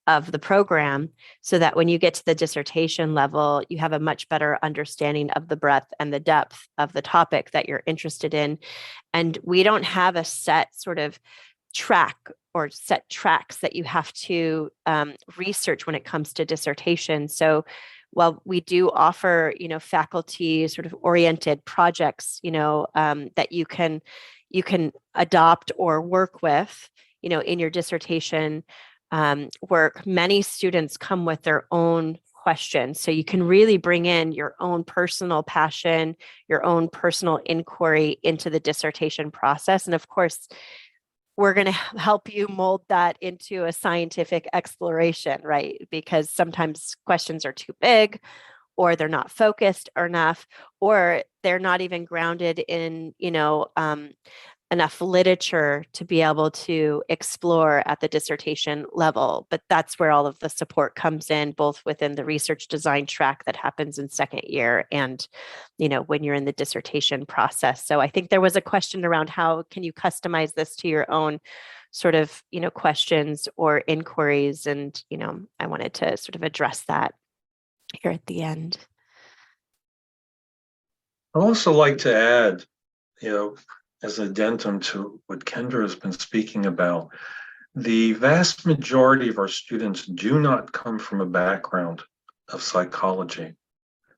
of the program, so that when you get to the dissertation level, you have a much better understanding of the breadth and the depth of the topic that you're interested in. And we don't have a set sort of track or set tracks that you have to research when it comes to dissertation. So while we do offer, faculty sort of oriented projects, that you can adopt or work with, in your dissertation work, many students come with their own questions. So you can really bring in your own personal passion, your own personal inquiry into the dissertation process. And of course, we're going to help you mold that into a scientific exploration, right? Because sometimes questions are too big, or they're not focused enough, or they're not even grounded in, enough literature to be able to explore at the dissertation level. But that's where all of the support comes in, both within the research design track that happens in second year and, when you're in the dissertation process. So I think there was a question around how can you customize this to your own sort of, questions or inquiries. And, I wanted to sort of address that here at the end. I'd also like to add, as an addendum to what Kendra has been speaking about, the vast majority of our students do not come from a background of psychology.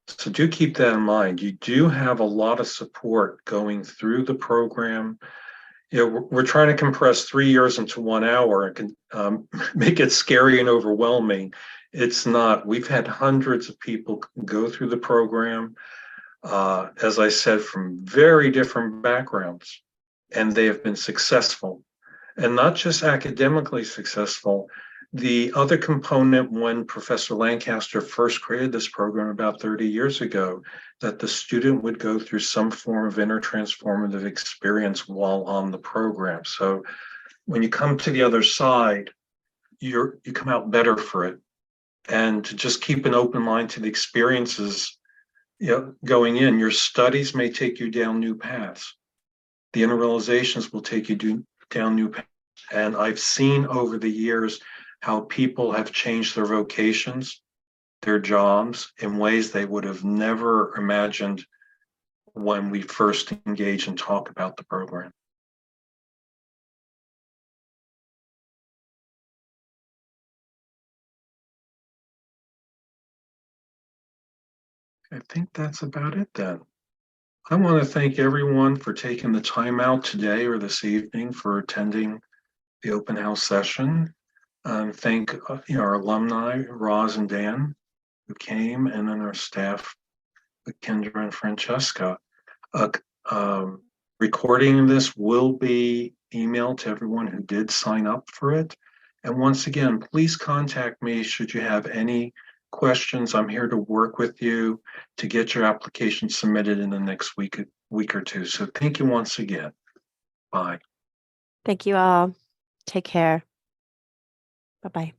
So do keep that in mind. You do have a lot of support going through the program. We're trying to compress 3 years into 1 hour and can make it scary and overwhelming. It's not. We've had hundreds of people go through the program, as I said, from very different backgrounds, and they have been successful, and not just academically successful. The other component, when Professor Lancaster first created this program about 30 years ago, that the student would go through some form of inner transformative experience while on the program. So when you come to the other side, you come out better for it. And to just keep an open mind to the experiences, going in, your studies may take you down new paths. The inner realizations will take you down new paths. And I've seen over the years how people have changed their vocations, their jobs, in ways they would have never imagined when we first engage and talk about the program. I think that's about it then. I want to thank everyone for taking the time out today or this evening for attending the open house session. Thank our alumni, Roz and Dan, who came, and then our staff, Kendra and Francesca. Recording of this will be emailed to everyone who did sign up for it. And once again, please contact me should you have any questions. I'm here to work with you to get your application submitted in the next week or two. So thank you once again. Bye. Thank you all. Take care. Bye-bye.